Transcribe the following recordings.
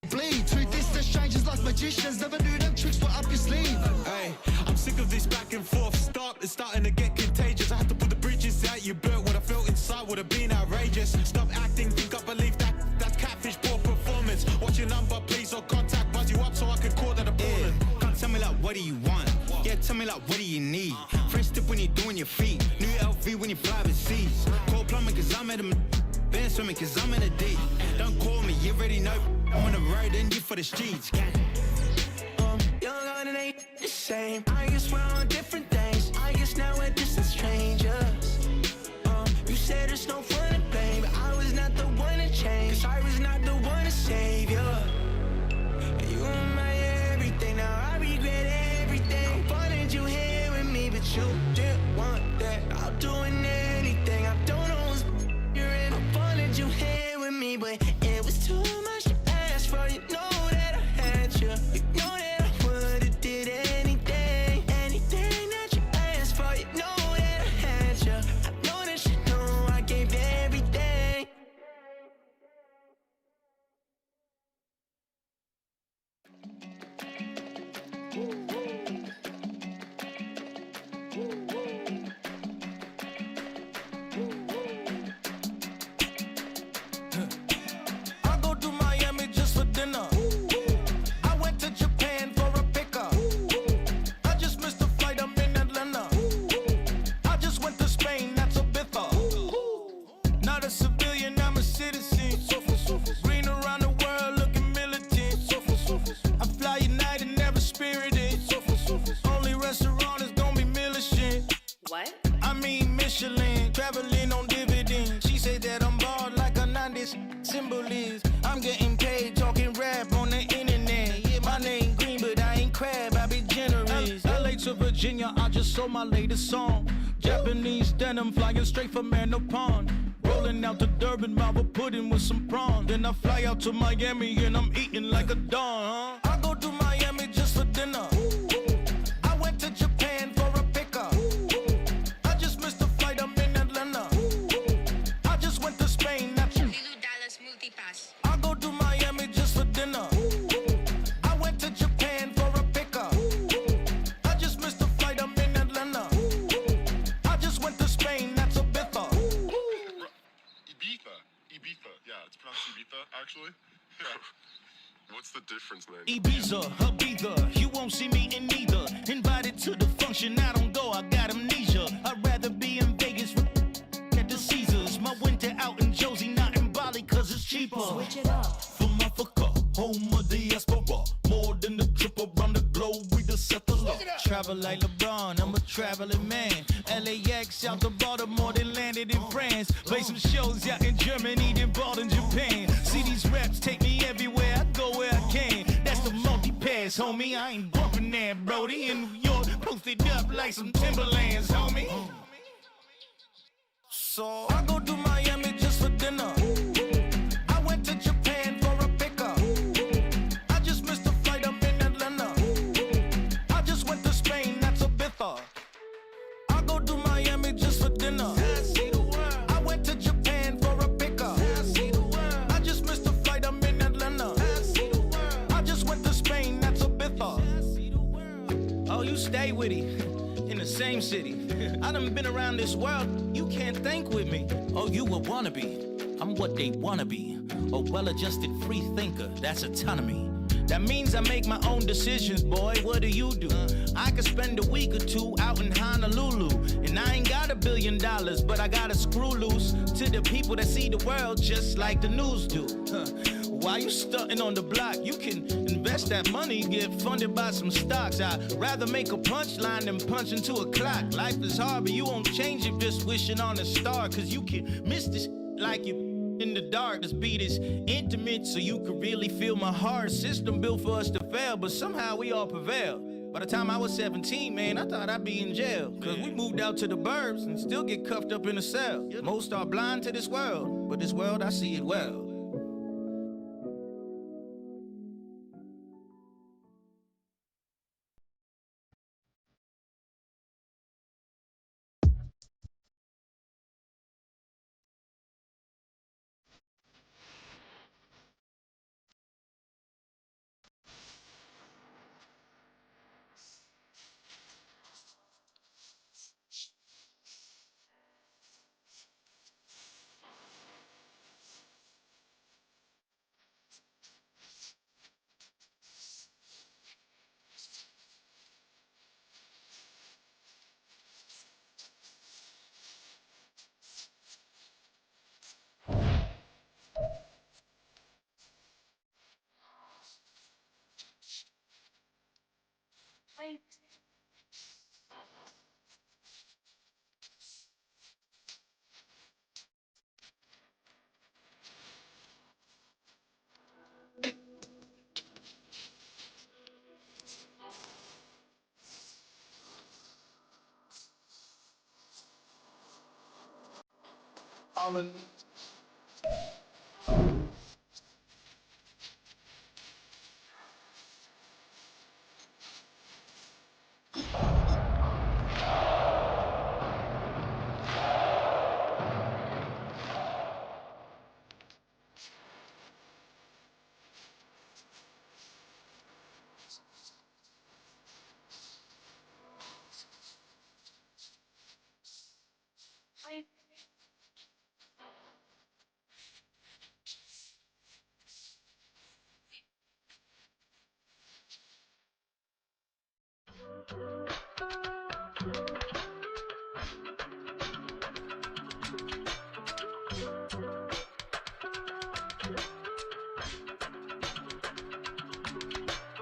bleed. Two distant strangers like magicians, never knew them tricks were up your sleeve. Hey, I'm sick of this back and forth. It's starting to get contagious. I had to put the bridges out you built. What I felt inside would have been outrageous. Stop acting, think I believe that's catfish, poor performance. What's your number, please, or contact, buzz you up so I can call that a ballin'. Can't tell me like, what do you want? Yeah, tell me like, what do you need? French tip when you're doing your feet. New LV when you fly overseas. Call plumbing cause I'm at a been swimming cause I'm in a deep. Don't call me, you already know. I'm on the road and you for the streets. Young and it ain't the same. I guess we're on different things. I guess now we're distant strangers. You said there's no fun to blame, but I was not the one to change. Cause I was not the one to save you. And you were my everything. Now I regret everything. I wanted you here with me, but you didn't want that. I'm doing anything. I don't know what's you're in. I wanted you here with me, but it was too much to ask for. You know that I had you. You know that I would've did anything, anything that you asked for. You know that I had you. I know that you know I gave everything. I go to Miami just for dinner. I went to Japan for a pickup. I just missed a flight, I'm in Atlanta. I just went to Spain, that's a bither. Not a civilian, I'm a citizen. Green around the world, looking militant. I fly United, never spirited. Only restaurant is gonna be militant. What? I mean Michelin, traveling on dividends. She said that I'm bald like a 90s symbol is. I'm getting paid talking rap on the internet. Yeah, my name green, but I ain't crab, I be generous. LA to Virginia, I just sold my latest song. Japanese denim flying straight from Pond. Rolling out to Durban, mouth a pudding with some prawn. Then I fly out to Miami and I'm eating like a don. I go to Miami just for dinner. I went to Japan for a pickup. I just missed a flight, I'm in Atlanta. I just went to Spain, that's Lulu Dallas Multipass. I go to Miami just for dinner. I went to Japan for a pickup. I just missed a flight, I'm in Atlanta. I just went to Spain, that's a bither. Ibiza. Yeah, it's pronounced Ibiza, actually. Yeah. What's the difference, man? Ibiza, Ibiza, you won't see me in neither. Invited to the function, I don't go, I got amnesia. I'd rather be in Vegas at the Caesars. My winter out in Josie, not in Bali, cause it's cheaper. Switch it up. From Africa, home of the diaspora. More than the trip around the globe, we the settler. Travel like LeBron, I'm a traveling man. LAX out to Baltimore, then landed in France. Play some shows out in Germany, then bought in Japan. See these raps take me everywhere, I go where I can. That's the multi-pass, homie, I ain't bumping that, Brody. In New York, posted up like some Timberlands, homie. So I go to Miami just for dinner. I went to Japan for a pickup. I just missed a flight, I'm in Atlanta. I just went to Spain, that's a bither. I go to Miami just for dinner. I went to Japan for a pickup. I just missed a flight, I'm in Atlanta. I just went to Spain, that's a bither. Oh, you stay with it. In the same city. I done been around this world, you can't think with me. Oh, you a wannabe, I'm what they wanna be. A well-adjusted free thinker, that's autonomy. That means I make my own decisions, boy, what do you do? I could spend a week or two out in Honolulu. And I ain't got $1 billion, but I got a screw loose to the people that see the world just like the news do. Why you stunting on the block? You can invest that money, get funded by some stocks. I'd rather make a punchline than punch into a clock. Life is hard, but you won't change it just wishing on a star. Cause you can miss this like you in the dark. This beat is intimate, so you can really feel my heart. System built for us to fail, but somehow we all prevail. By the time I was 17, man, I thought I'd be in jail. Cause we moved out to the burbs and still get cuffed up in a cell. Most are blind to this world, but this world, I see it well.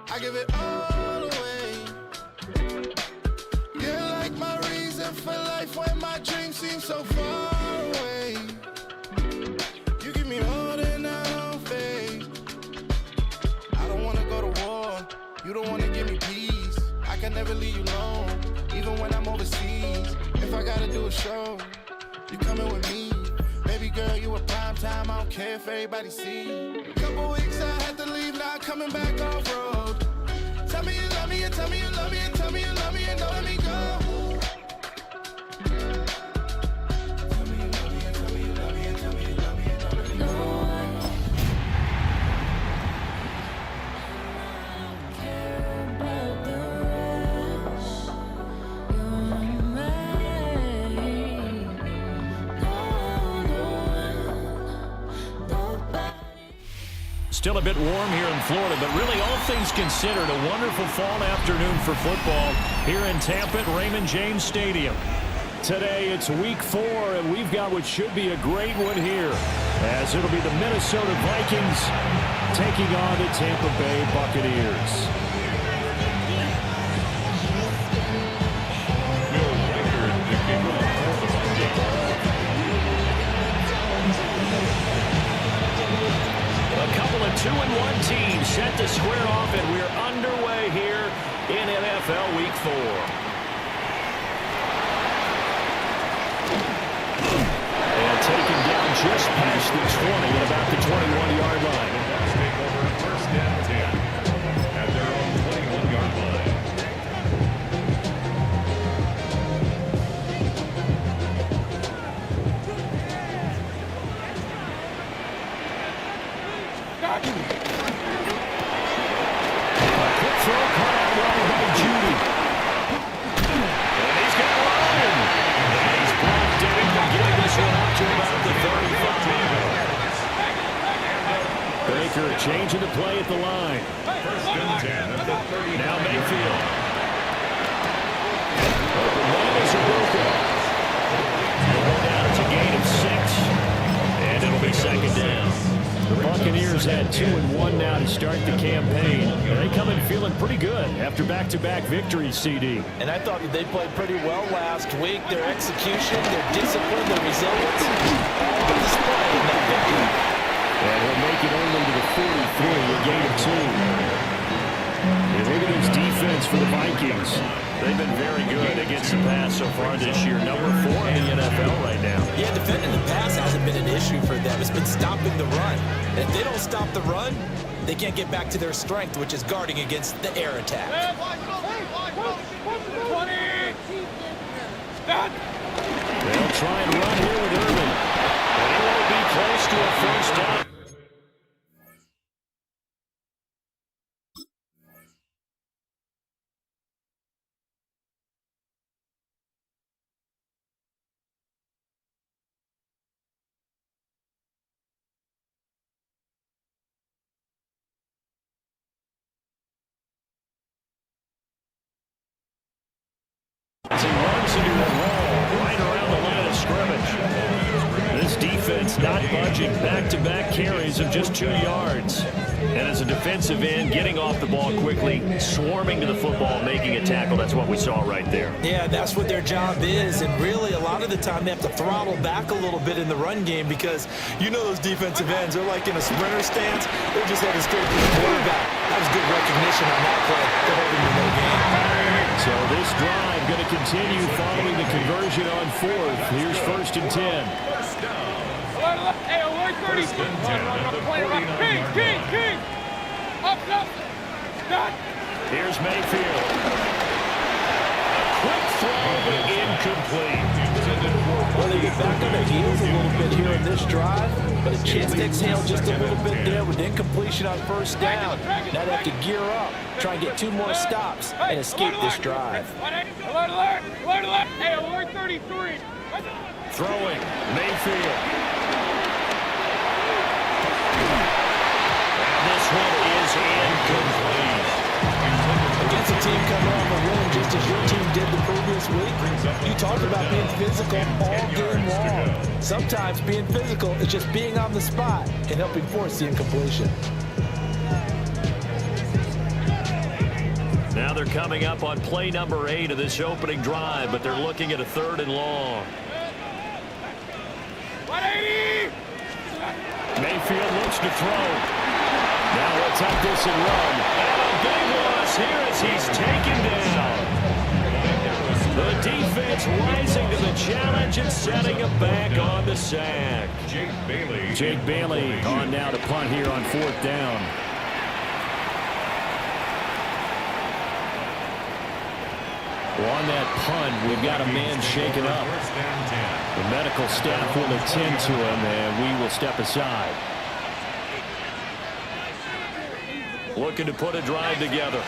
I give it all away. You're like my reason for life when my dreams seem so far away. You give me more than I don't fade. I don't wanna go to war. You don't wanna give me peace. I can never leave you alone, even when I'm overseas. If I gotta do a show, you coming with me. Baby girl, you a prime time. I don't care if everybody see. Couple weeks I had to leave, now coming back off road. Tell me you love me and tell me you love me and tell me you love me and don't let me go. Tell me you love me and tell me you love me and tell me you love me and don't let me go. Still a bit warm here in Florida, but really all things considered, a wonderful fall afternoon for football here in Tampa at Raymond James Stadium. Today it's week 4, and we've got what should be a great one here, as it'll be the Minnesota Vikings taking on the Tampa Bay Buccaneers. A couple of 2-1 teams set to square off, and we're underway here in NFL Week 4. And taken down just past the 20 at about the 21-yard line. Take over first and 10 at their own 21-yard line. Throw caught out wide by Judy. And he's got a line. And he's blocked it and getting this one up to about the 35. Baker changing the play at the line. First and 10 at the 30. Now Mayfield. Open man is Abuka. Down, it's a gain of 6. And it'll be second down. The Buccaneers had 2-1 now to start the campaign. And they come in feeling pretty good after back-to-back victories, CD. And I thought that they played pretty well last week. Their execution, their discipline, their resilience, all on display in that victory. And he'll make it only to the 43, a gain of 2. And look at this defense for the Vikings. They've been very good against the pass so far this year. Number 4 in the NFL right now. Yeah, defending the pass hasn't been an issue for them. It's been stopping the run. And if they don't stop the run, they can't get back to their strength, which is guarding against the air attack. They'll try and run here with Irvin. And he won't be close to a first down. As he runs into a wall right around the line of scrimmage. This defense not budging. Back-to-back carries of just 2 yards. And as a defensive end, getting off the ball quickly, swarming to the football, making a tackle. That's what we saw right there. Yeah, that's what their job is. And really, a lot of the time, they have to throttle back a little bit in the run game because you know those defensive ends, they're like in a sprinter stance. They're just headed straight to the quarterback. That was good recognition on that play. They're holding the no game. So this drive going to continue following the conversion on 4th. Here's 1st and 10. First down. Hey, alert 30. First and 10 at the 49-yard King. Up. Done. Here's Mayfield. Quick throw, but incomplete. Well, they get back on their heels a little bit here in this drive, but a chance to exhale just a little bit there with incompletion on first down. Now they have to gear up, try and get 2 more stops, and escape this drive. Alert. Hey, alert 33. Throwing, Mayfield. And this one is incomplete. Against a team coming off a win just as your team did the previous week, you talked about being physical all game long. Sometimes being physical is just being on the spot and helping force the incompletion. Now they're coming up on play number 8 of this opening drive, but they're looking at a 3rd and long. 180. Mayfield looks to throw. Now he'll tuck this and run. And a big loss here as he's taken down. The defense rising to the challenge and setting him back on the sack. Jake Bailey on now to punt here on 4th down. Well, on that punt, we've got a man shaken up. The medical staff will attend to him, and we will step aside. Looking to put a drive together.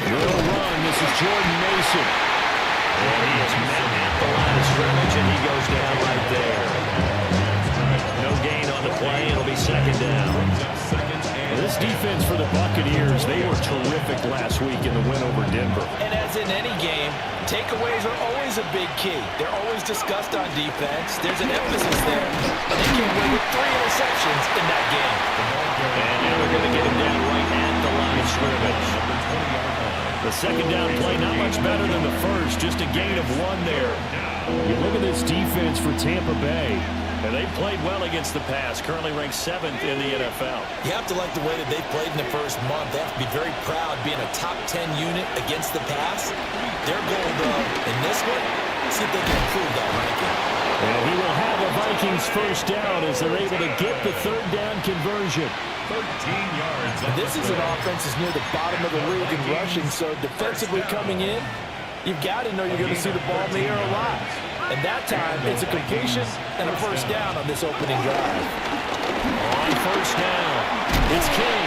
Will run. This is Jordan Mason. And he is met at the line of scrimmage, and he goes down right there. No gain on the play. It'll be 2nd down. This defense for the Buccaneers, they were terrific last week in the win over Denver. And as in any game, takeaways are always a big key. They're always discussed on defense. There's an emphasis there. And they came away with 3 interceptions in that game. And now they're going to get him down right at the line of scrimmage. The 2nd down play, not much better than the first. Just a gain of 1 there. You look at this defense for Tampa Bay. And they played well against the pass, currently ranked 7th in the NFL. You have to like the way that they played in the first month. They have to be very proud being a top 10 unit against the pass. Their goal, though, in this one, see if they can improve that ranking. And he will have a Vikings first down as they're able to get the 3rd down conversion. 13 yards. This is an offense that's near the bottom of the league in rushing, so defensively coming in, you've got to know you're going to see the ball in the air a lot. And that time, it's a completion and a first down on this opening drive. On first down, it's King.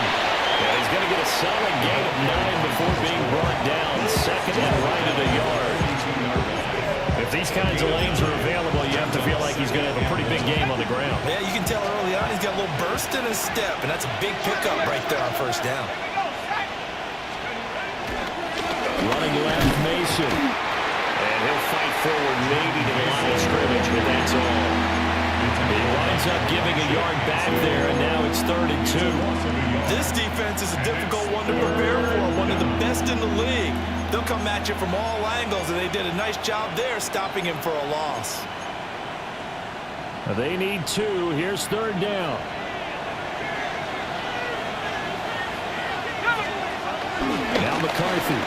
And he's going to get a solid gain of 9 before being brought down. 2nd and right of the yard. If these kinds of lanes are available, you have to feel like he's going to have a pretty big game on the ground. Yeah, you can tell early on he's got a little burst in his step, and that's a big pickup right there on first down. Running left, Mason. And he'll fight forward maybe to the line of scrimmage, but that's all. He winds up giving a yard back there, and now it's 3rd and 2. This defense is a difficult one to prepare for, one of the best in the league. They'll come at you from all angles, and they did a nice job there stopping him for a loss. They need 2. Here's 3rd down. Now McCarthy.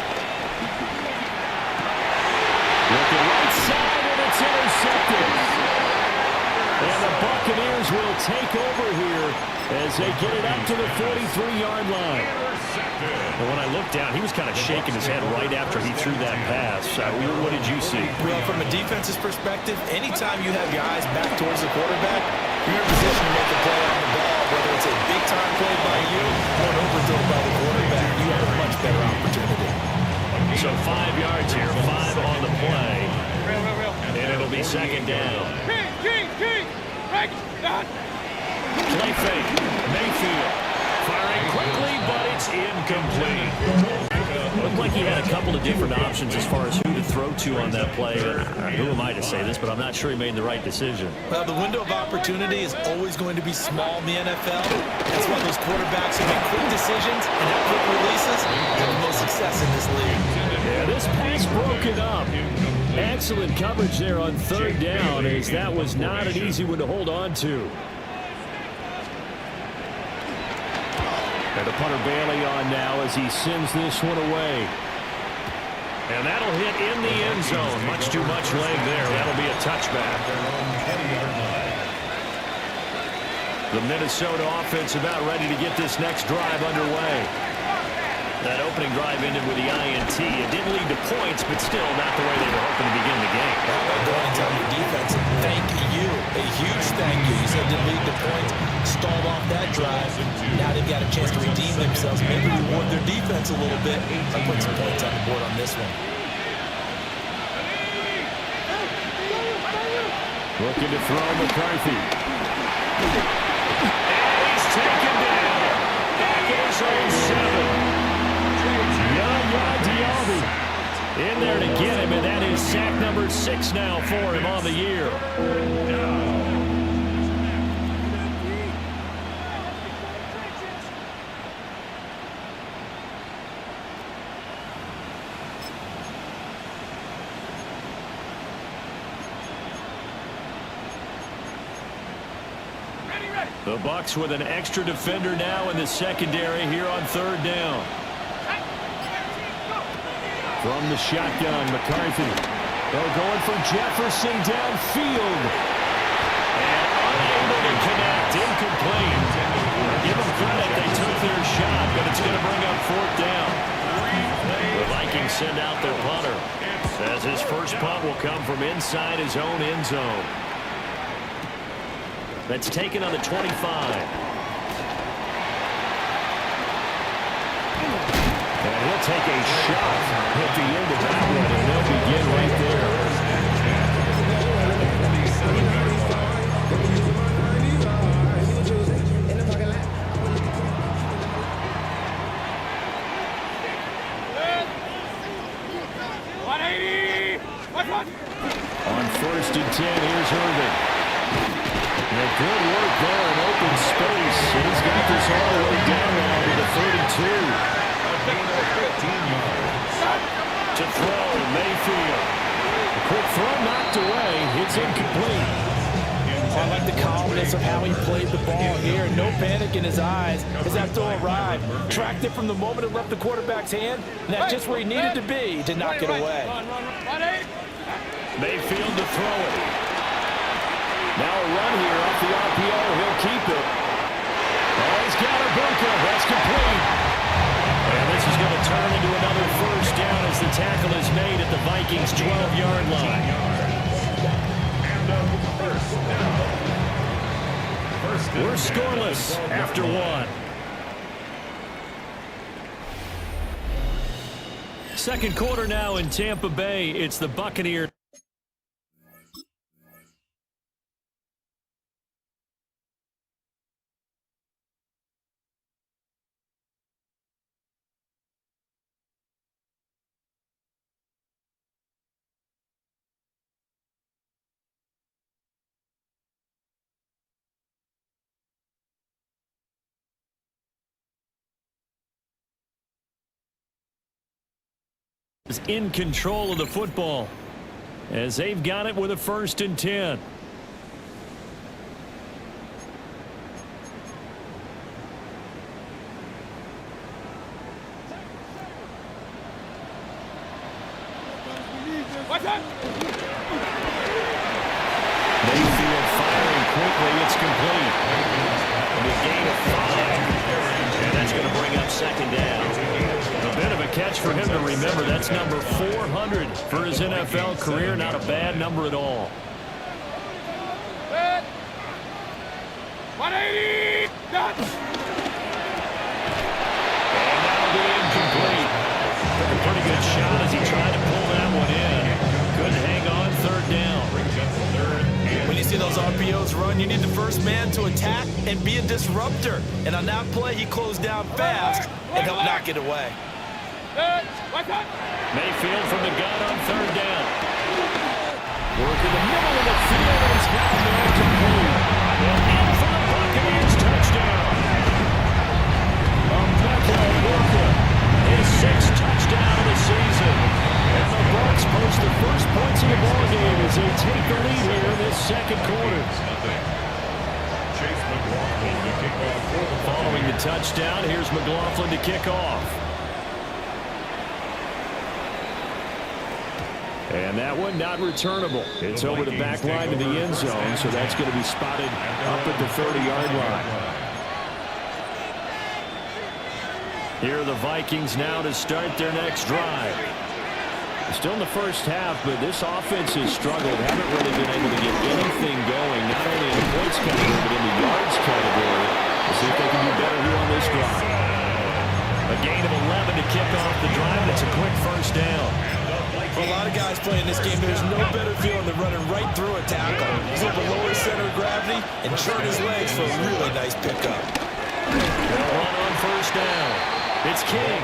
Looking right side, and it's intercepted. And the Buccaneers will take over here as they get it up to the 43-yard line. And when I looked down, he was kind of shaking his head right after he threw that pass. What did you see? Well, from a defense's perspective, anytime you have your eyes back towards the quarterback, you're in position to make a play on the ball, whether it's a big-time play by you or an overthrow by the quarterback. You have a much better opportunity. So 5 yards here, 5 on the play. And it'll be 2nd down. King. Play fake. Mayfield firing quickly, but it's incomplete. Looked like he had a couple of different options as far as who to throw to on that play. Who am I to say this, but I'm not sure he made the right decision. Well, the window of opportunity is always going to be small in the NFL. That's why those quarterbacks who make quick decisions and have quick releases have the most success in this league. Yeah, this pass broken up. Excellent coverage there on 3rd down, as that was not an easy one to hold on to. And the punter Bailey on now as he sends this one away. And that'll hit in the end zone. Much too much leg there. That'll be a touchback. The Minnesota offense about ready to get this next drive underway. That opening drive ended with the INT. It didn't lead to points, but still not the way they were hoping to begin the game. How about going and telling your defense, thank you. A huge thank you. You said didn't lead to points, stalled off that drive. Now they've got a chance to redeem themselves, maybe reward their defense a little bit, and put some points on the board on this one. Looking to throw McCarthy. And he's taken down. Back at his own 7. Diaby in there to get him, and that is sack number 6 now for him on the year. The Bucs with an extra defender now in the secondary here on 3rd down. From the shotgun, McCarthy. They're going for Jefferson downfield. And unable to connect. Incomplete. Give them credit. They took their shot, but it's going to bring up 4th down. The Vikings send out their punter. Says his first punt will come from inside his own end zone. That's taken on the 25. And he'll take a shot at the end of that one, and they'll begin right there. On 1st and 10, here's Irvin. And good work there in open space. And he's got this all the way down now to the 32. To throw, Mayfield. A quick throw knocked away. It's incomplete. I like the calmness of how he played the ball here. No panic in his eyes as that throw arrived. Tracked it from the moment it left the quarterback's hand, and that's just where he needed to be to knock it away. Mayfield to throw it. Now a run here off the RPO. He'll keep it. Oh, he's got a bunker. That's complete. And this is going to turn into another 1st down as the tackle is made at the Vikings' 12-yard line. We're scoreless after 1. Second quarter now in Tampa Bay. It's the Buccaneers. Is in control of the football as they've got it with a 1st and 10. Mayfield firing quickly. It's complete. And a gain of 5. And that's going to bring up 2nd down. A bit of a catch for him to remember. That's number 400 for his NFL career. Not a bad number at all. 180. Done. And that'll be incomplete. Took a pretty good shot as he tried to pull that one in. Couldn't hang on 3rd down. When you see those RPOs run, you need the first man to attack and be a disruptor. And on that play, he closed down fast and helped knock it away. Mayfield from the gun on 3rd down. Work in the middle of the field, and it's got there complete. And in for the Buccaneers touchdown. Walker, his 6th touchdown of the season. And the Bucs post the first points of the ball game as they take the lead here in this 2nd quarter. Following the touchdown, here's McLaughlin to kick off. And that one not returnable. It's over the back line to the end zone, so that's going to be spotted up at the 30-yard line. Here are the Vikings now to start their next drive. Still in the first half, but this offense has struggled. Haven't really been able to get anything going, not only in the points category, but in the yards category. We'll see if they can do better here on this drive. A gain of 11 to kick off the drive, and it's a quick first down. For a lot of guys playing this game, there's no better feeling than running right through a tackle. He's able to lower his center of gravity and churn his legs for a really nice pickup. They'll run on first down. It's King,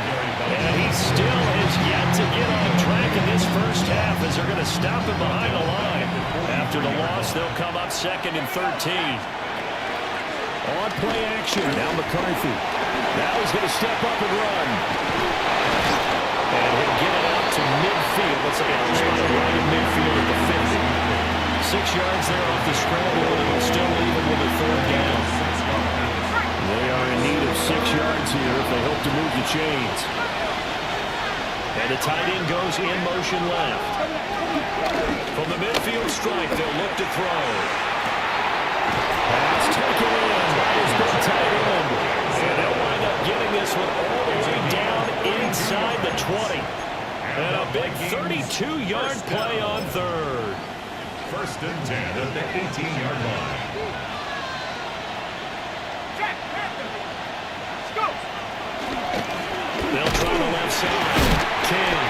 and he still has yet to get on track in this first half as they're going to stop him behind the line. After the loss, they'll come up 2nd and 13. On play action, now McCarthy. Now he's going to step up and run. And he'll get it out to midfield. Looks like it's right in midfield at the 50. 6 yards there off the scramble, and it'll still leave him with a 3rd down. They are in need of 6 yards here if they hope to move the chains. And the tight end goes in motion left. From the midfield strike, they'll look to throw. Pass taken in by his big tight end. And they'll wind up getting this one all the way down inside the 20. And a big 32-yard play on 3rd. 1st and 10 at the 18-yard line. They'll try the left side. King.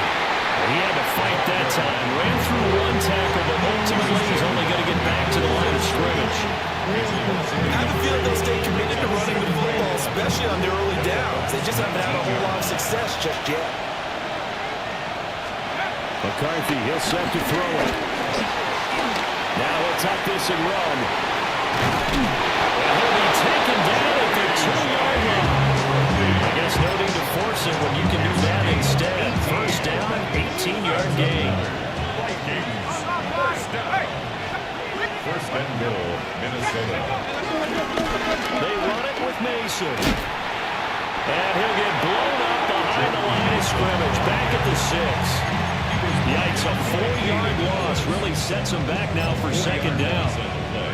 He had to fight that time. Ran through one tackle, but ultimately he's only going to get back to the line of scrimmage. I have a feeling they'll stay committed to running the football, especially on their early downs. They just haven't had a whole lot of success just yet. McCarthy, he'll set to throw it. Now he'll tuck this and run. And he'll be taken down at the 2-yard line. I guess no need to force it when you can do that instead. First down, 18-yard gain. Vikings, 1st down. 1st and goal, Minnesota. They run it with Mason. And he'll get blown up behind the line of scrimmage. Back at the 6. Yikes, a 4-yard loss really sets them back now for 2nd down.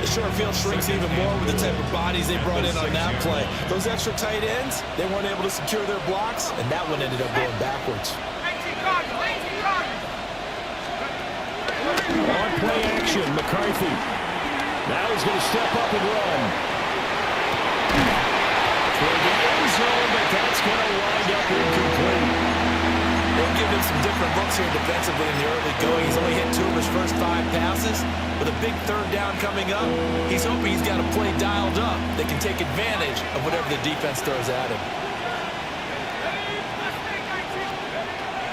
The short field shrinks even more with the type of bodies they brought in on that play. Those extra tight ends, they weren't able to secure their blocks, and that one ended up going backwards. On play action, McCarthy. Now he's going to step up and run. Toward the end zone, but that's going to wind up incomplete. They've given him some different looks here defensively in the early going. He's only hit 2 of his first 5 passes. With a big 3rd down coming up, he's hoping he's got a play dialed up that can take advantage of whatever the defense throws at him.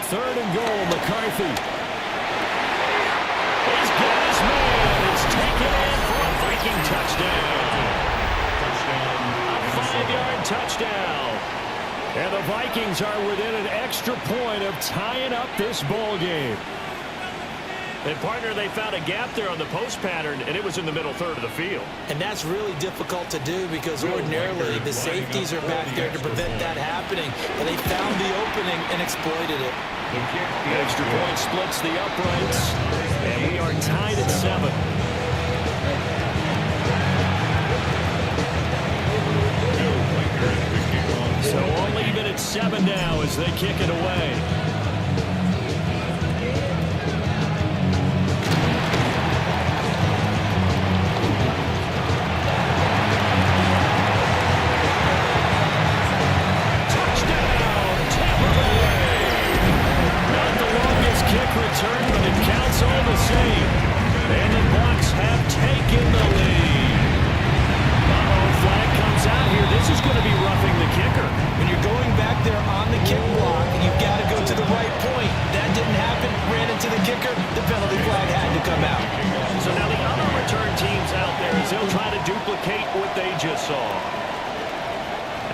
3rd and goal, McCarthy. He's got his man. It's taken in for a Viking touchdown. A 5-yard touchdown. And the Vikings are within an extra point of tying up this ball game. And, partner, they found a gap there on the post pattern, and it was in the middle 3rd of the field. And that's really difficult to do because ordinarily the safeties are back there to prevent that happening. But they found the opening and exploited it. Extra point splits the uprights, and we are tied at 7. So only even at 7 now as they kick it away. Touchdown, Tampa Bay! Not the longest kick return, but it counts all the same. And the Bucs have taken the lead. Flag comes out here. This is going to be roughing the kicker. When you're going back there on the kick block, you've got to go to the right point. That didn't happen. Ran into the kicker. The penalty flag had to come out. So now the other return teams out there as they'll try to duplicate what they just saw.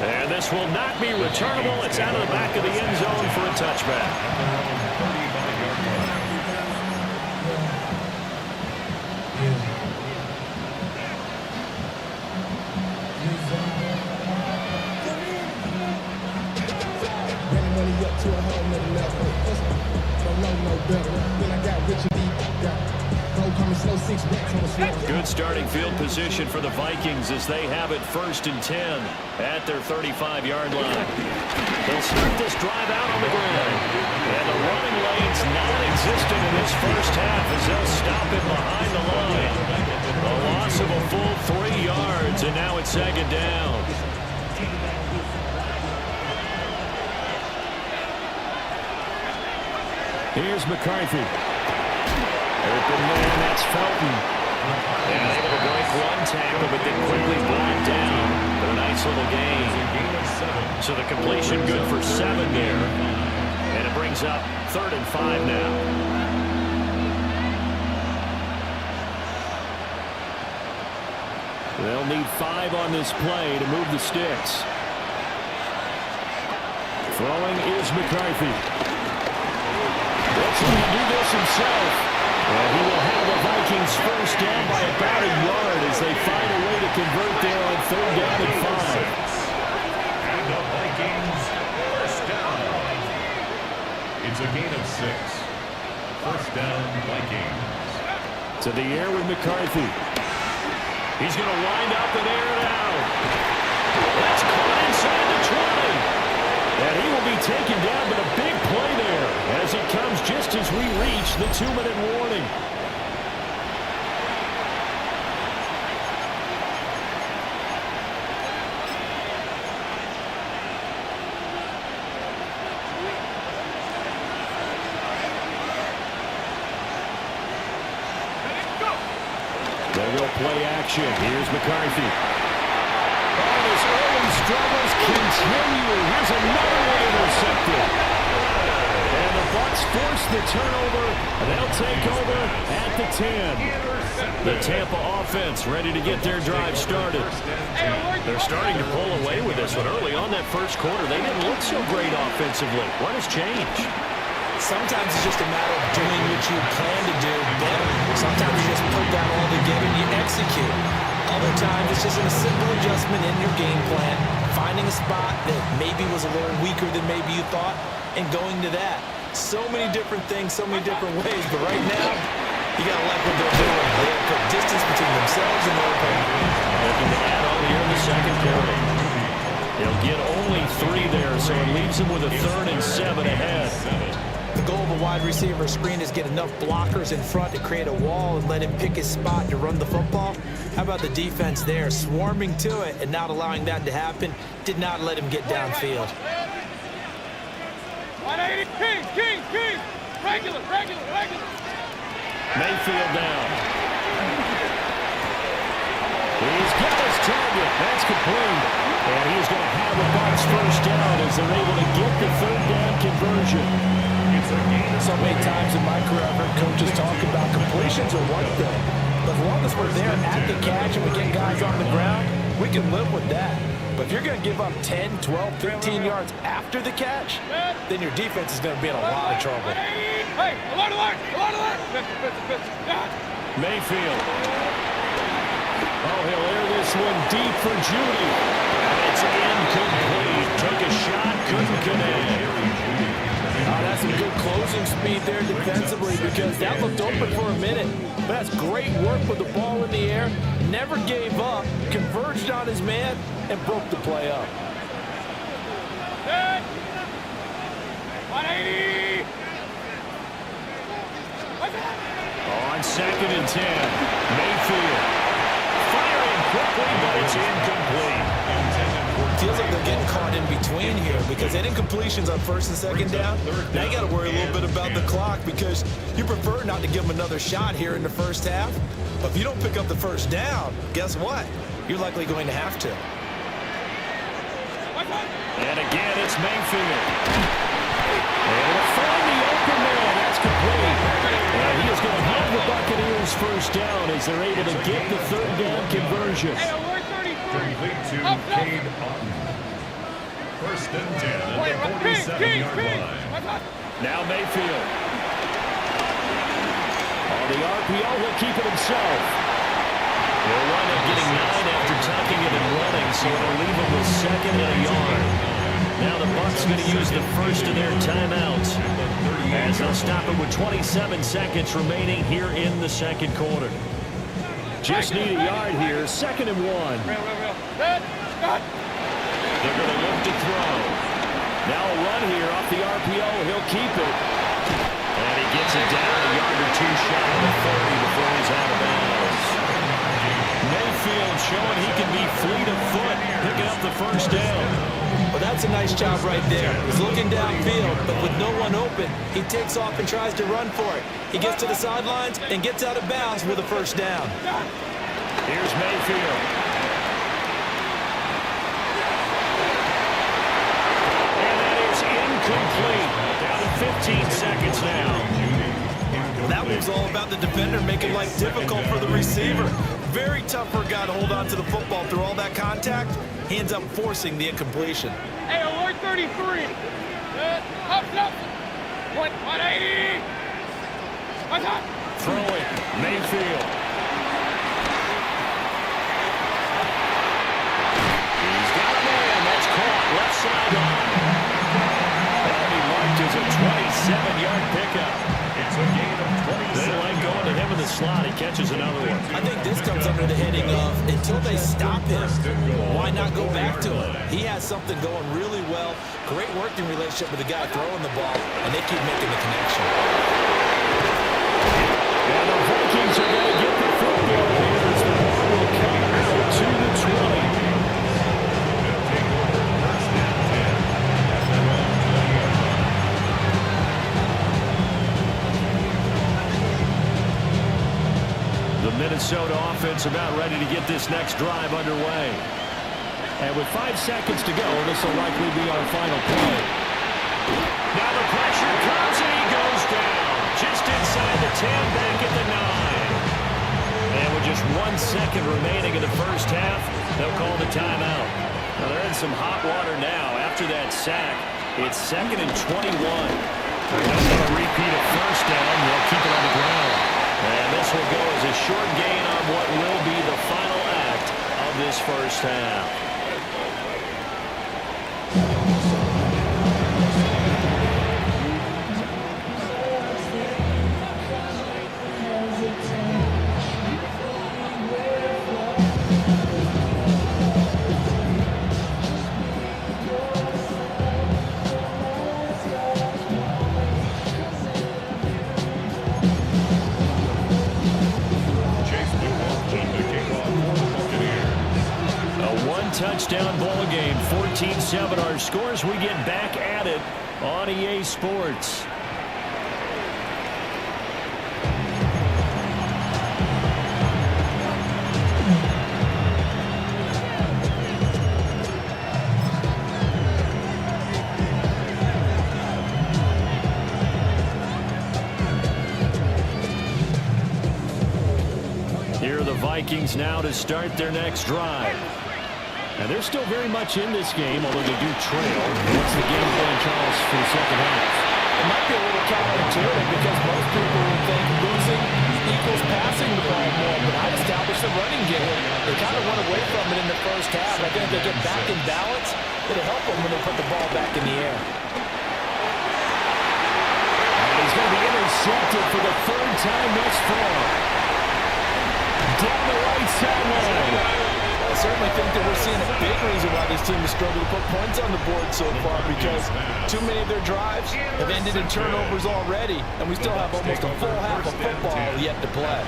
And this will not be returnable. It's out of the back of the end zone for a touchback. To a whole nother level. Don't know no better. Then I got richer. Good starting field position for the Vikings as they have it 1st and 10 at their 35-yard line. They'll start this drive out on the ground. And the running lane's non-existent in this first half as they'll stop it behind the line. A loss of a full 3 yards, and now it's 2nd down. Here's McCarthy. Open man, that's Felton. And able to break one tackle, but then quickly brought down. But a nice little gain. So the completion good for 7 there. And it brings up 3rd and 5 now. They'll need 5 on this play to move the sticks. Throwing is McCarthy. Let's him do this himself. And he will have the Vikings first down by about a yard as they find a way to convert there on 3rd down and 5. And the Vikings first down. It's a gain of 6. First down, Vikings. To the air with McCarthy. He's going to wind up and air it out. That's caught inside the 20. And he will be taken down, but a big play there as it comes just as we reach the 2-minute warning. They will play action. Here's McCarthy. Oh, his early struggles continue. Here's another one intercepted. And the Bucs force the turnover. They'll take over at the 10. The Tampa offense ready to get their drive started. They're starting to pull away with this one. Early on that first quarter, they didn't look so great offensively. What has changed? Sometimes it's just a matter of doing what you plan to do better. Sometimes you just put that all together and you execute. Other times it's just a simple adjustment in your game plan, finding a spot that maybe was a little weaker than maybe you thought, and going to that. So many different things, so many different ways, but right now, you got to like what they're doing. They have put distance between themselves and their opponent. Looking to add on here in the second quarter. They'll get only 3 there, so it leaves them with a 3rd and 7 ahead. The goal of a wide receiver screen is get enough blockers in front to create a wall and let him pick his spot to run the football. How about the defense there, swarming to it and not allowing that to happen? Did not let him get downfield. 180, King. Regular. Mayfield down. He's got his target. That's complete. And he's going to have the Bucs first down as they're able to get the 3rd down conversion. So many times in my career, I've heard coaches talk about completions are one thing. But as long as we're there at the catch and we get guys on the ground, we can live with that. But if you're going to give up 10, 12, 13 yards after the catch, then your defense is going to be in a lot of trouble. Hey, alert! Mayfield. Oh, he'll air this one deep for Judy. It's incomplete. Took a shot, couldn't connect. That's some good closing speed there defensively because that looked open for a minute. But that's great work with the ball in the air. Never gave up, converged on his man, and broke the play up. 180! On 2nd and 10, Mayfield. Firing quickly, but it's incomplete. Feels like they're getting caught in between here because any incompletions on 1st and 2nd down, now you got to worry a little bit about the clock because you prefer not to give them another shot here in the first half. But if you don't pick up the 1st down, guess what? You're likely going to have to. And again, it's Mayfield. And to find the open man, that's complete. And he is going to have the Buccaneers first down as they're able to get the 3rd down conversion. Complete to Cade Otton. 1st and 10 at the 47-yard line. Now Mayfield. On the RPO, he'll keep it himself. He'll wind up getting 9 after tucking it and running, so it'll leave him with 2nd and a yard. Now the Bucs going to use the first of their timeouts. As they'll stop it with 27 seconds remaining here in the second quarter. Just need a yard here, 2nd and 1. They're going to look to throw. Now a run here off the RPO. He'll keep it. And he gets it down a yard or two shy of the 30 before he's out of bounds. Mayfield showing he can be fleet of foot, picking up the first down. Well, that's a nice job right there. He's looking downfield, but with no one open, he takes off and tries to run for it. He gets to the sidelines and gets out of bounds with a first down. Here's Mayfield. And that is incomplete. Down to 15 seconds now. Well, that was all about the defender making life difficult for the receiver. Very tough for a guy to hold on to the football through all that contact. He ends up forcing the incompletion. Hey, alert 33. Up. 180. What's up? Throwing. Mayfield. He's got a man. That's caught. Left sideline. That'll be marked as a 27-yard pickup. It's a gain of 27. They like going to him in the slot. He catches another one. I think this comes under the heading of until they stop him, why not go back to him? He has something going really well. Great working relationship with the guy throwing the ball, and they keep making the connection. And the Vikings are going to get the football here as the ball will come out to the 20. The Minnesota offense about ready to get this next drive underway. And with 5 seconds to go, this will likely be our final play. Now the pressure comes and he goes down. Just inside the 10, back at the 9. And with just 1 second remaining in the first half, they'll call the timeout. Now they're in some hot water now. After that sack, it's 2nd and 21. They're going to repeat a first down. They'll keep it on the ground. And this will go as a short gain on what will be the final act of this first half. Touchdown ball game, 14-7 our scores. We get back at it on EA Sports. Here are the Vikings now to start their next drive. And they're still very much in this game, although they do trail. What's the game plan, Charles, for the second half? It might be a little counterintuitive because most people would think losing equals passing the ball more, but I'd establish the running game. They kind of went away from it in the first half. I think if they get back in balance, it'll help them when they put the ball back in the air. And he's going to be intercepted for the 3rd time thus far. Down the right sideline. I certainly think that we're seeing a big reason why this team has struggled to put points on the board so far, because too many of their drives have ended in turnovers already, and we still have almost a full half of football yet to play.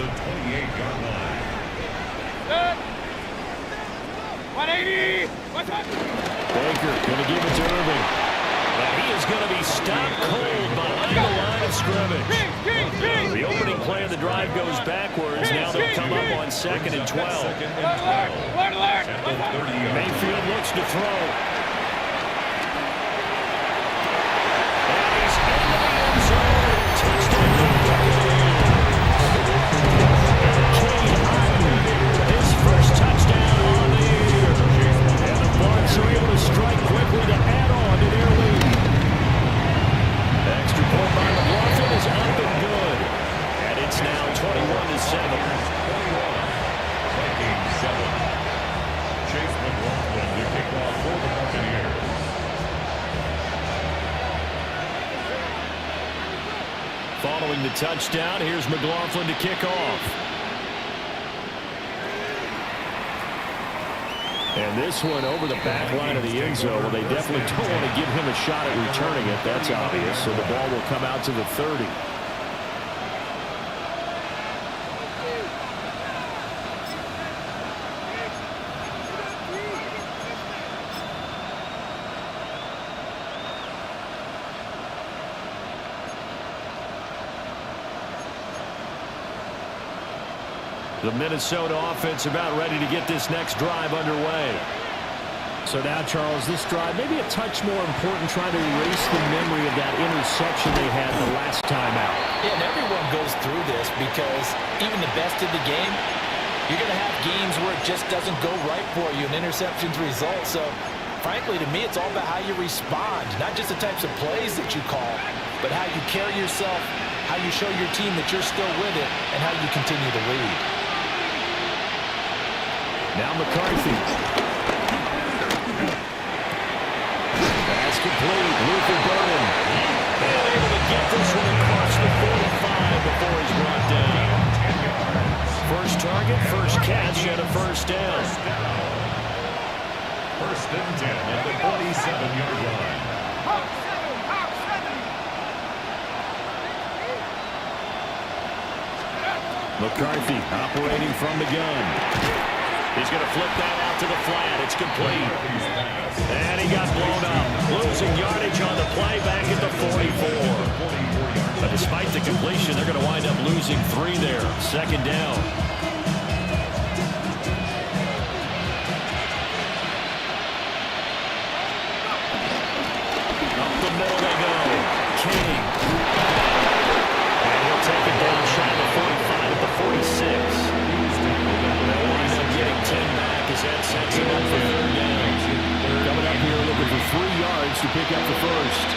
180. What's up? Baker going to give it to Irving. And he is going to be stopped cold behind the line of scrimmage. The opening play of the drive goes backwards. Now they'll come up on 2nd and 12. Mayfield looks to throw. And he's into the end zone. Touchdown. Cade Otton, his first touchdown on the year. And the Bucs are able to strike quickly to add on to their lead. Extra point by McLaughlin is up and good. And it's now 21-7. Vikings 7. Chase McLaughlin to kick off for the Buccaneers. Following the touchdown, here's McLaughlin to kick off. And this one over the back line of the end zone. Well, they definitely don't want to give him a shot at returning it. That's obvious. So the ball will come out to the 30. The Minnesota offense about ready to get this next drive underway. So now, Charles, this drive maybe a touch more important, trying to erase the memory of that interception they had the last time out. Yeah, and everyone goes through this because even the best in the game, you're going to have games where it just doesn't go right for you, and interceptions result. So, frankly, to me, it's all about how you respond, not just the types of plays that you call, but how you carry yourself, how you show your team that you're still with it, and how you continue to lead. Now McCarthy. Pass complete. Luther Burden. And able to get this one across the 45 before he's brought down. First target, first catch, and a first down. First and 10 at the 47-yard line. McCarthy operating from the gun. He's going to flip that out to the flat. It's complete. And he got blown up. Losing yardage on the play back at the 44. But despite the completion, they're going to wind up losing 3 there. Second down. Up the middle they go. King. And he'll take it down shy of the 45 at the 46. They'll wind up getting 10 back as that sets him up for third down. Coming up here looking for 3 yards to pick up the first.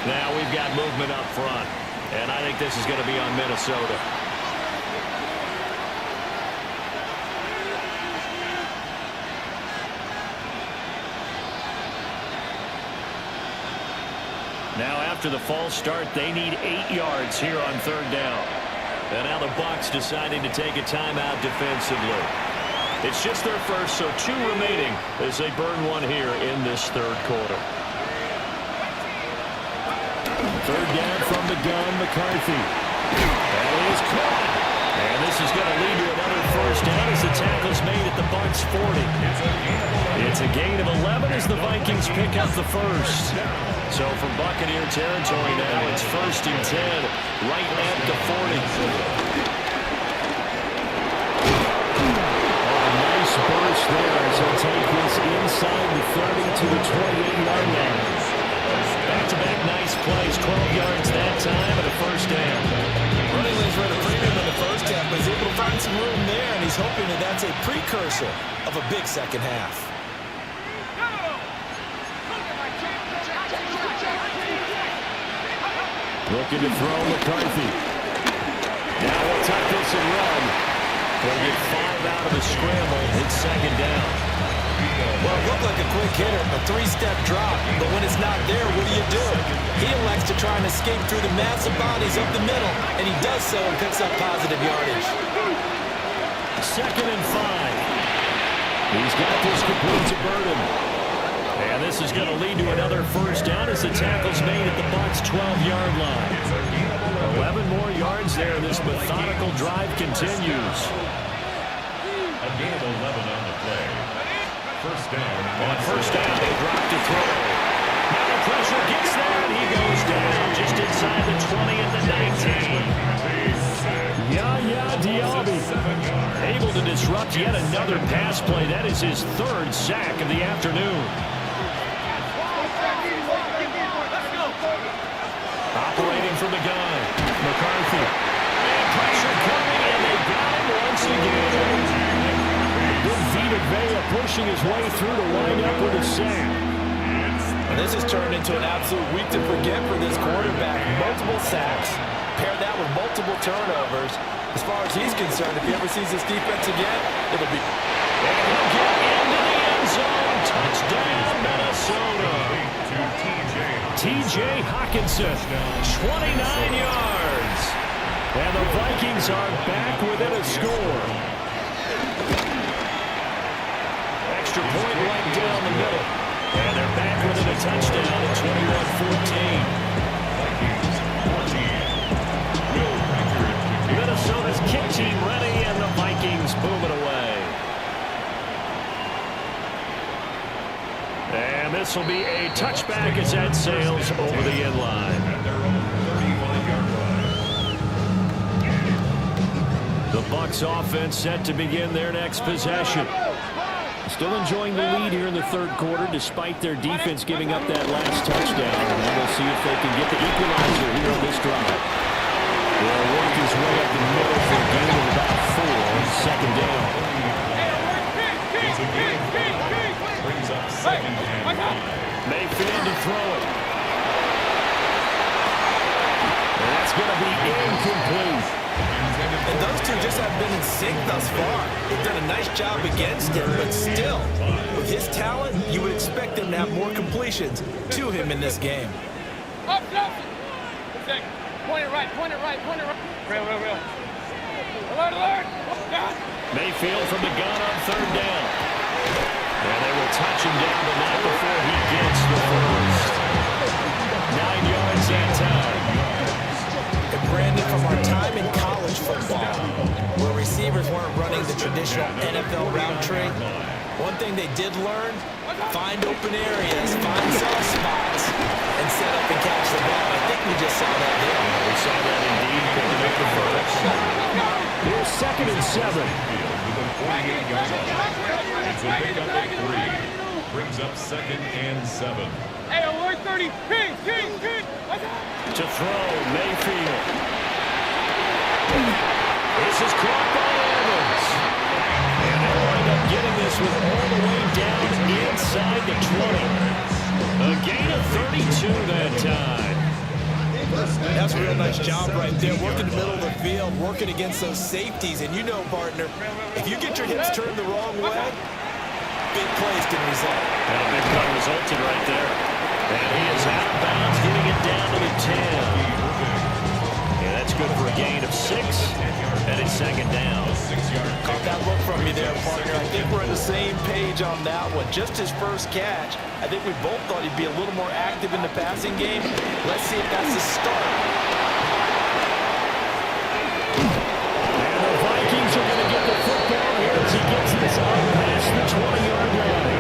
Now we've got movement up front, and I think this is going to be on Minnesota. Now after the false start, they need 8 yards here on third down. And now the Bucs deciding to take a timeout defensively. It's just their first, so 2 remaining as they burn one here in this third quarter. Third down from the gun, McCarthy. That is caught. And this is going to lead to another first down as the tackle's made at the Bucs 40. It's a gain of 11 as the Vikings pick up the first. So for Buccaneer territory now, it's first and 10, right at the 40. Oh, a nice burst there as he'll take this inside the 30 to the 28-yard line. Back-to-back nice plays, 12 yards that time, and a first down. Running lanes were at a premium in the first half, but he's able to find some room there, and he's hoping that that's a precursor of a big second half. Looking to throw McCarthy. Now we'll tuck this and run. They'll get 5 out of the scramble. It's second down. Well, it looked like a quick hitter, a 3-step drop, but when it's not there, what do? He elects to try and escape through the massive bodies up the middle, and he does so and picks up positive yardage. Second and 5. He's got this complete to Burden. And this is going to lead to another first down as the tackle's made at the Bucs 12-yard line. 11 more yards there. This methodical drive continues. A gain of 11 on the play. First down. On first down, they drop to throw. Now the pressure gets there, and he goes down just inside the 20 at the 19. Yaya Diaby able to disrupt yet another pass play. That is his 3rd sack of the afternoon. Operating from the gun, McCarthy. And pressure coming, and they got him once again. Good Vita Vea pushing his way through to wind up with a sack. And this has turned into an absolute week to forget for this quarterback. Multiple sacks. Pair that with multiple turnovers. As far as he's concerned, if he ever sees this defense again, it'll be... And he'll get into the end zone. Touchdown, Minnesota. T.J. Hawkinson, 29 yards. And the Vikings are back within a score. Extra point right down the middle. And they're back within a touchdown at 21-14. Minnesota's kick team ready, and the Vikings boom it away. And this will be a touchback as that sails over the end line. The Bucs offense set to begin their next possession. Still enjoying the lead here in the third quarter despite their defense giving up that last touchdown. And we'll see if they can get the equalizer here on this drive. They'll work his way up the middle for a gain of about 4 on second down. Brings up second and 5. Mayfield to throw it. And that's going to be incomplete. And those two just have been in sync thus far. They've done a nice job against him, but still, with his talent, you would expect them to have more completions to him in this game. Up, up. Point it right, point it right, point it right. Real. Alert. God. Mayfield from the gun on third down. And they will touch him down, but not before he gets the first. 9 yards that time. And Brandon, from our time in college football, where receivers weren't running the traditional NFL route tree, one thing they did learn, find open areas, find soft spots, and set up and catch the ball. I think we just saw that there. We saw that indeed, picking up the first. Here's 2nd and 7. It's a pickup of 3. Brings up 2nd and 7. Hey, alert 30. King. To throw, Mayfield. This is caught by Evans. And they'll wind up getting this one all the way down inside the 20. A gain of 32 that time. That's a real nice job right there, working the middle of the field, working against those safeties. And you know, partner, if you get your hips turned the wrong way, big plays can result. And a big play resulted right there. And he is out of bounds, getting it down to the 10. Yeah, that's good for a gain of 6. And it's second down. Caught that look from me there, partner. I think we're on the same page on that one. Just his first catch. I think we both thought he'd be a little more active in the passing game. Let's see if that's the start. And the Vikings are going to get the football here as he gets this on past the 20-yard line.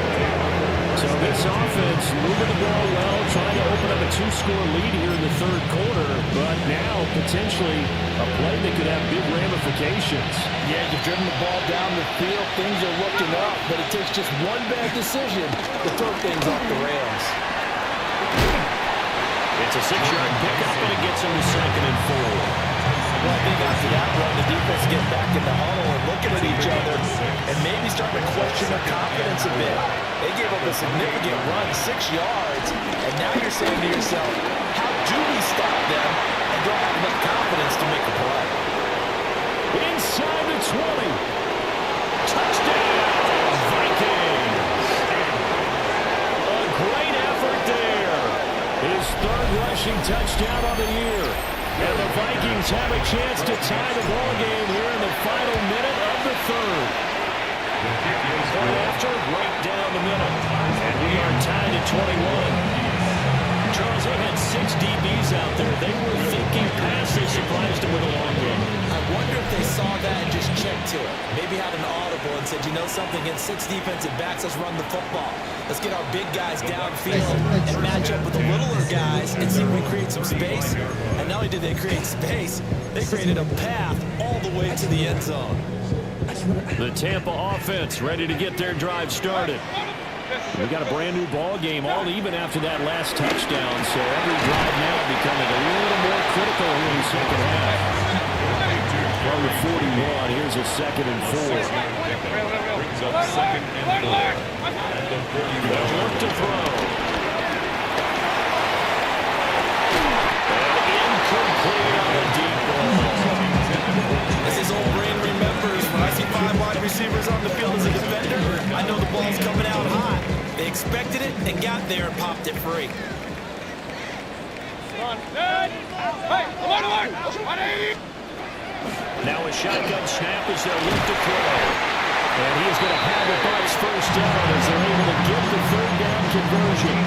So this offense moving the ball well, trying to open up a 2-score lead here in the third quarter, but now potentially a play that could have big ramifications. Yeah, you've driven the ball down the field, things are looking up, but it takes just one bad decision to throw things off the rails. It's a 6-yard pickup, and it gets him to 2nd and 4. Well, I think after that run, the defense get back in the huddle and looking at each other and maybe starting to question their confidence a bit. They gave up a significant run, 6 yards, and now you're saying to yourself, how do we stop them and don't have enough confidence to make a play? Inside the 20. Touchdown, Vikings. A great effort there. His 3rd rushing touchdown on the year. And the Vikings have a chance to tie the ball game here in the final minute of the 3rd. Point after, right down the middle. And we are tied at 21. Charles, they had 6 DBs out there. They were thinking pass. They surprised them with a long run. I wonder if they saw that and just checked to it. Maybe had an audible and said, you know something, against 6 defensive backs, let's run the football. Let's get our big guys downfield and match up with the littler guys and see if we create some space. And not only did they create space, they created a path all the way to the end zone. The Tampa offense ready to get their drive started. We got a brand new ball game, all even after that last touchdown. So every drive now becoming a little more critical here in the second half. Number 41, here's a 2nd and 4. Brings up 2nd and 4. They'll look to throw. And incomplete on the deep ball. As his old brain remembers, when I see 5 wide receivers on the field as a defender, I know the ball's coming out high. They expected it and got there and popped it free. on. Good. Hey, alert! Now a shotgun snap as they'll look to throw. And he is going to have the Bucs first down as they're able to get the third down conversion.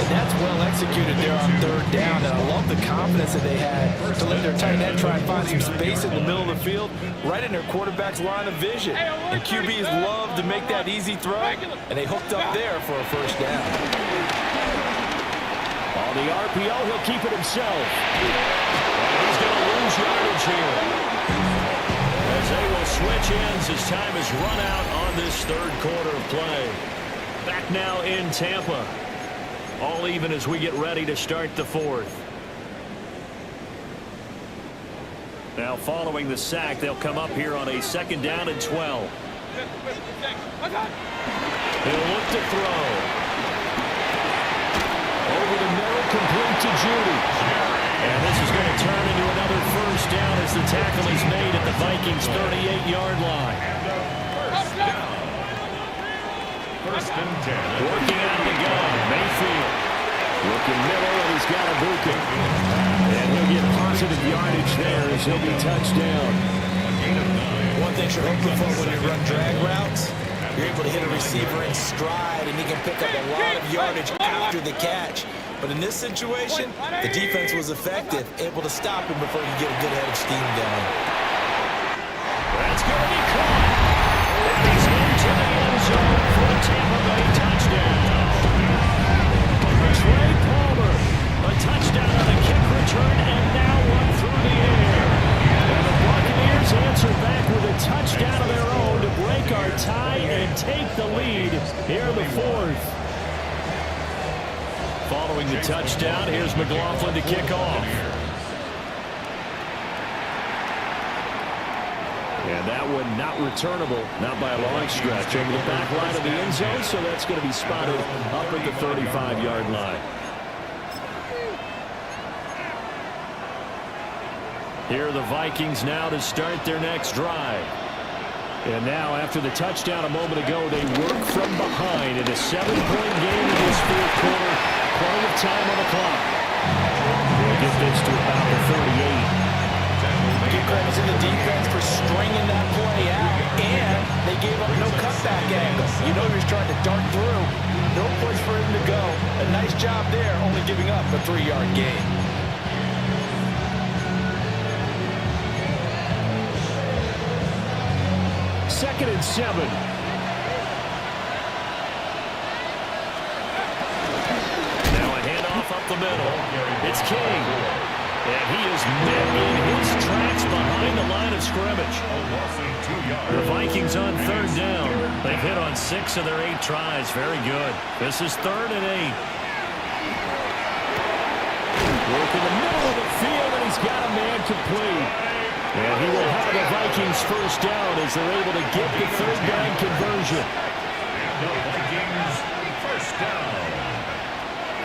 And that's well executed there on third down, and I love the confidence that they had to let their tight end try and find some space in the middle of the field, right in their quarterback's line of vision. And QBs love to make that easy throw, and they hooked up there for a first down. On the RPO, he'll keep it himself. And he's going to lose yardage here. As they will switch ends as time is run out on this third quarter of play. Back now in Tampa. All even as we get ready to start the fourth. Now following the sack, they'll come up here on a second down and 12. He'll look to throw. Over the middle, complete to Judy. And this is going to turn into another first down as the tackle is made at the Vikings' 38-yard line. First and 10. Working out of the gun, Mayfield. Looking middle, and he's got a Buca. And he'll get positive yardage there as he'll be touched down. One thing you're hoping for when you run drag routes, you're able to hit a receiver in stride, and he can pick up a lot of yardage after the catch. But in this situation, the defense was effective, able to stop him before he could get a good head of steam going. That's going to be caught. And he's into the end zone for a Tampa Bay touchdown. Trey Palmer, a touchdown on a kick return, and now one through the air. And the Buccaneers answer back with a touchdown of their own to break our tie and take the lead here in the fourth. Following the touchdown, here's McLaughlin to kick off. And that one not returnable, not by a long stretch, over the back line of the end zone, so that's going to be spotted up at the 35-yard line. Here are the Vikings now to start their next drive. And now, after the touchdown a moment ago, they work from behind in a 7-point game in this fourth quarter. Plenty of time on the clock. They'll get this to about the 38. Give credit to the defense for stringing that play out, and they gave up no cutback angle. You know he was trying to dart through. No place for him to go. A nice job there, only giving up a 3-yard gain. Second and 7. Now a handoff up the middle. It's King. And he is met in his tracks behind the line of scrimmage. The Vikings on third down. They've hit on 6 of their 8 tries. Very good. This is 3rd and 8. Work in the middle of the field, and he's got a man complete. And he will have the Vikings first down as they're able to get the third down conversion. The Vikings first down.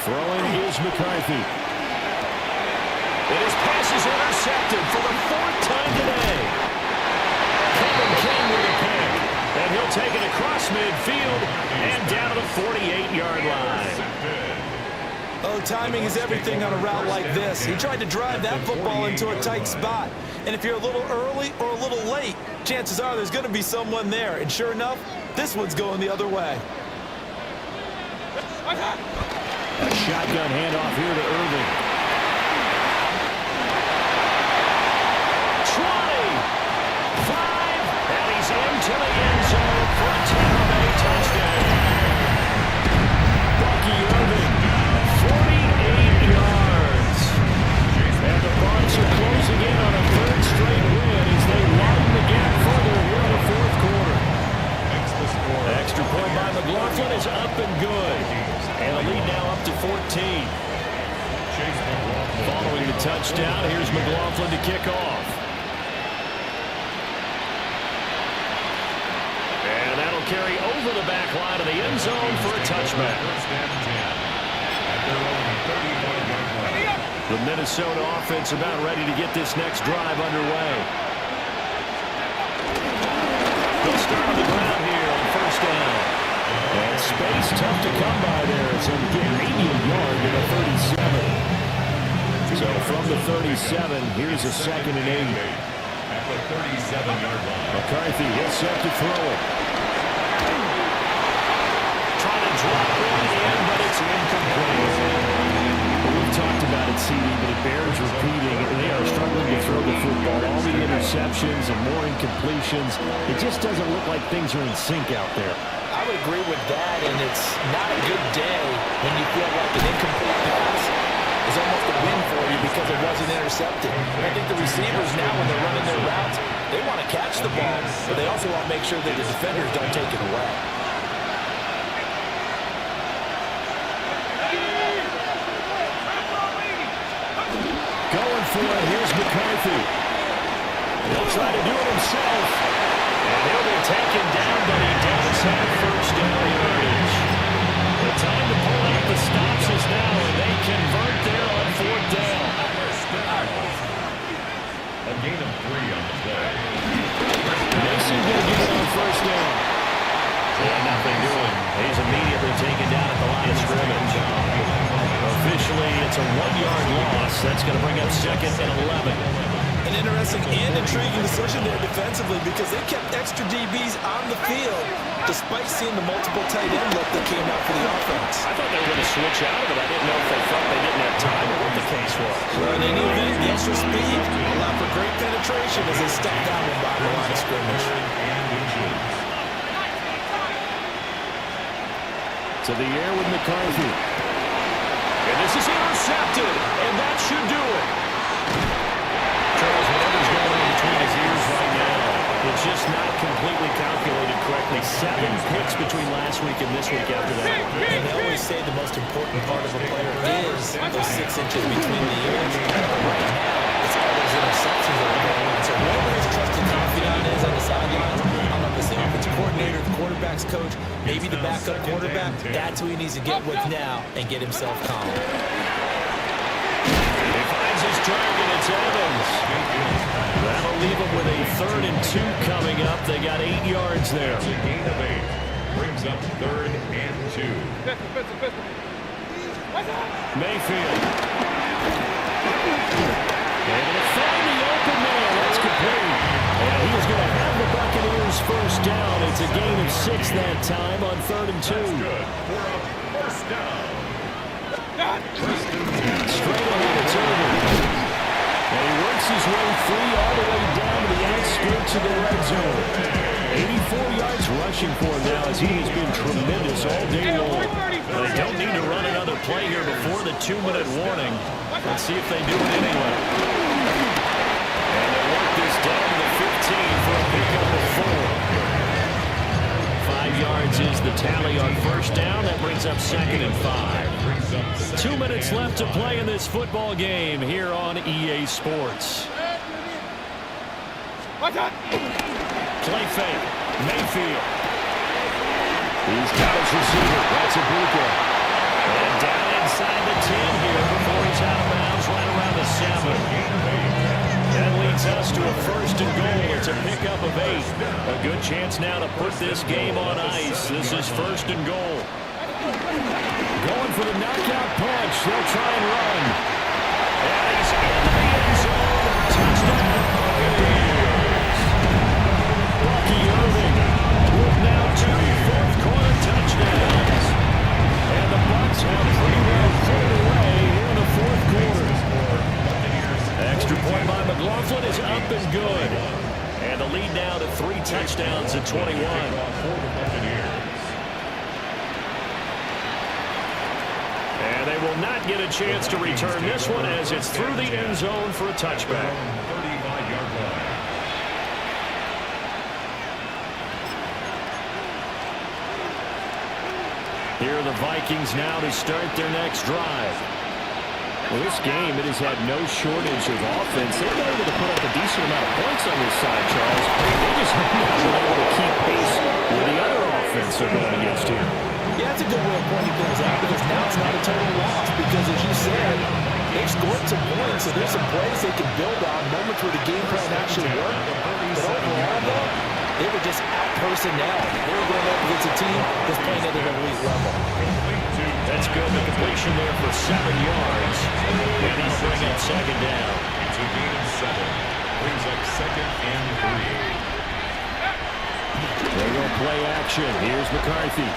Throwing is McCarthy. And his pass is intercepted for the 4th time today. Kevin King with a pick. And he'll take it across midfield and down to the 48-yard line. Oh, timing is everything on a route like this. He tried to drive that football into a tight spot. And if you're a little early or a little late, chances are there's going to be someone there. And sure enough, this one's going the other way. A shotgun handoff here to Irving. 20, 5, and he's into the end zone for a Tampa Bay touchdown. Bucky Irving, 48 yards. And the Bucs are closing in on a 3rd straight win as they widen the gap further here in the 4th quarter. Extra point by McLaughlin is up and good. And the lead now up to 14. Following the touchdown, here's McLaughlin to kick off. And that'll carry over the back line of the end zone for a touchback. The Minnesota offense about ready to get this next drive underway. They'll start on the ground here on first down. And space tough to come by there as he'll get maybe a yard to the 37. So from the 37, here's a 2nd and 8. At the 37-yard line. McCarthy is set to throw it. Trying to drop one in, but it's incomplete. We've talked about it, CD, but it bears repeating. They are struggling to throw the football. All the interceptions and more incompletions. It just doesn't look like things are in sync out there. I would agree with that, and it's not a good day when you feel like an incomplete pass is almost a win for you because it wasn't intercepted. I think the receivers now, when they're running their routes, they want to catch the ball, but they also want to make sure that the defenders don't take it away. Going for it, here's McCarthy. He'll try to do it himself. And he'll be taken down, but he does have first down yardage. The time to pull out the stops is now, and they convert there on 4th down. A gain of 3 on the play. Mason going to get it on first down. Yeah, nothing doing. He's immediately taken down at the line of scrimmage. Officially, it's a 1-yard loss. That's going to bring up 2nd and 11. An interesting and intriguing decision there defensively because they kept extra DBs on the field despite seeing the multiple tight end look that came out for the offense. I thought they were going to switch out of it. I didn't know if they felt they didn't have time or what the case was. Well, in any event, the extra speed allowed for great penetration as they stepped down and by the line of scrimmage. To the air with McCarthy. And this is intercepted, and that should do it. Charles, whatever's going on between his ears right now, it's just not completely calculated correctly. 7 picks between last week and this week after that. And they always say the most important part of a player is those 6 inches between the ears. But right now, it's all those interceptions that are going on. So whatever his trusted confidant is on the sidelines, I'm not the offensive coordinator, the quarterback's coach, maybe the backup quarterback, that's who he needs to get with now and get himself calm. He finds his target, it's Evans. That'll leave him with a 3rd and 2 coming up. They got 8 yards there. It's a gain of 8. Brings up 3rd and 2. Mayfield. Able to find the open man. That's complete. And he's going to have the Buccaneers first down. It's a gain of 6 that time on 3rd and 2. That's good for a first down. Straight ahead, it's over. And he works his way free all the way down to the outskirts of the red zone. 84 yards rushing for him now as he has been tremendous all day long. They don't need to run another play here before the 2-minute warning. Let's see if they do it anyway. And they work this down to the 15 for a pickup of 4. 5 yards is the tally on first down. That brings up 2nd and 5. 2 minutes left to play in this football game here on EA Sports. Play fake. Mayfield. He's got his receiver. That's Ibuka. And down inside the 10 here before he's out of bounds right around the 7. That leads us to a 1st and goal. It's a pickup of 8. A good chance now to put this game on ice. This is 1st and goal. Going for the knockout punch. They'll try and run. And he's into the end zone. Touchdown, Buccaneers. Bucky Irving with now 2 fourth-quarter touchdowns. And the Bucs have pretty well pulled away here in the 4th quarter. Extra point by McLaughlin is up and good. And the lead now to 3 touchdowns at 21. And they will not get a chance to return this one as it's through the end zone for a touchback. 35-yard line. Here are the Vikings now to start their next drive. Well, this game, it has had no shortage of offense. They've been able to put up a decent amount of points on this side, Charles. They just haven't been able to keep pace with the other offense they're going against here. Yeah, that's a good way of pointing things out because now it's not a total loss because, as you said, they've scored some points, so there's some plays they can build on, moments where the game plan actually worked. But overall, though, they were just out-personnel. They were going up against a team that's playing at an elite level. That's good. The completion there for 7 yards. And that'll bring up 2nd play action. Here's McCarthy.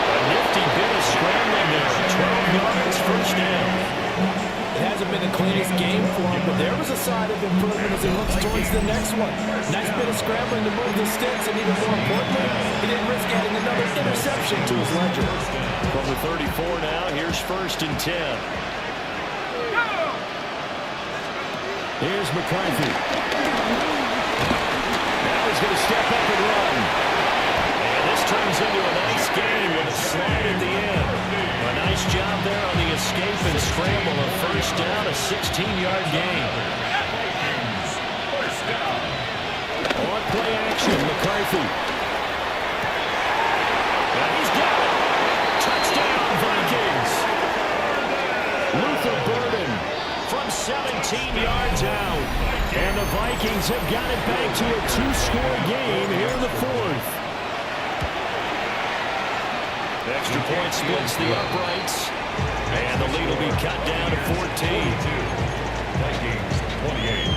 A nifty bit of scrambling there. 12 yards, first down. It hasn't been the cleanest game for him, but there was a sign of improvement as he looks towards the next one. Nice bit of scrambling to move the sticks, and even more importantly, he didn't risk adding another interception to his ledger. From the 34 now, here's 1st and 10. Here's McCarthy. Now he's going to step up and run. And this turns into a nice game with a slide at the end. A nice job there on the escape and scramble. A first down, a 16-yard gain. First down. On play action, McCarthy. Now he's got it. Touchdown, Vikings. Luther Burden from 17 yards out. And the Vikings have got it back to a 2-score game here in the 4th. Extra point splits the uprights. And the lead will be cut down to 14. Vikings 28.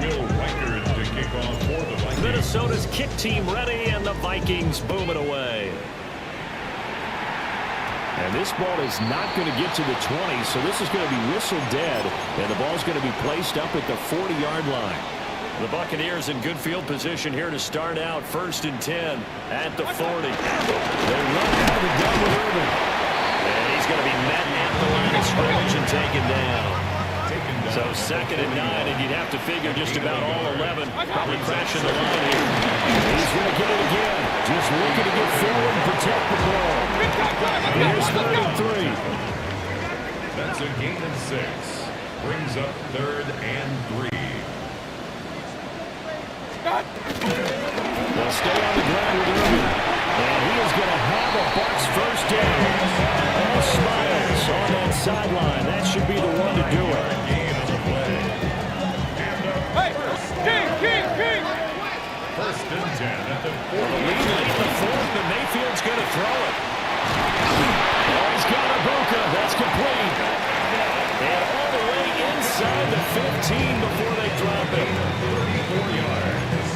Will Reichard to kick off for the Vikings. Minnesota's kick team ready, and the Vikings boom it away. And this ball is not going to get to the 20, so this is going to be whistled dead, and the ball's going to be placed up at the 40-yard line. The Buccaneers in good field position here to start out. 1st and 10 at the 40. They run out of the gun with Irvin. And he's going to be met at the line of scrimmage and taken down. So 2nd and 9, and you'd have to figure just about all 11 probably crashing the line here. He's going to get it again. Just looking to get forward and protect the ball. Here's 3rd and 3. That's a gain of 6. Brings up 3rd and 3. They'll stay on the ground with Irvin. And he is going to have a Bucs first down. All smiles on that sideline. That should be the one to do it. Hey, King! 1st and 10 at the 40. Lead in the 4th, and Mayfield's going to throw it. Oh, he's got a Buca. That's complete. And all the way inside the 15 before they drop it. 34 yards.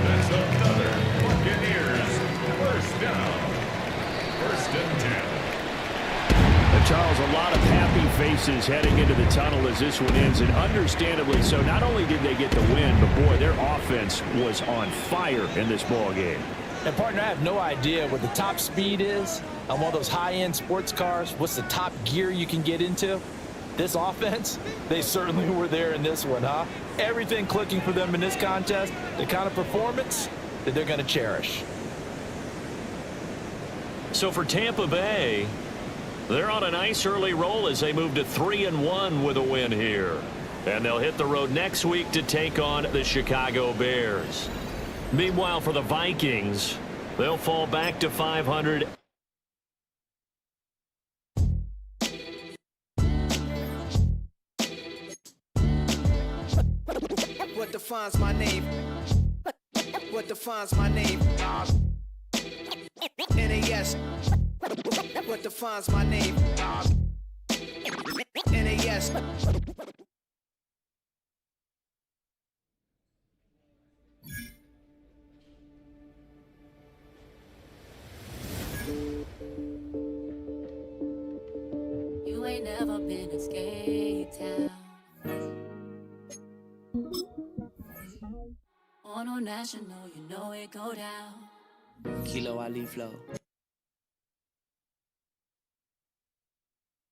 That's another Buccaneers first down. 1st and 10. And Charles, a lot of happy faces heading into the tunnel as this one ends, and understandably so. Not only did they get the win, but boy, their offense was on fire in this ball game. And partner, I have no idea what the top speed is on one of those high-end sports cars. What's the top gear you can get into? This offense, they certainly were there in this one, huh? Everything clicking for them in this contest, the kind of performance that they're going to cherish. So for Tampa Bay, they're on a nice early roll as they move to 3-1 with a win here. And they'll hit the road next week to take on the Chicago Bears. Meanwhile, for the Vikings, they'll fall back to 500. What defines my name? What defines my name? NAS. What defines my name? NAS. You ain't never been in Skate Town. On National, you know it go down. Kilo Ali flow.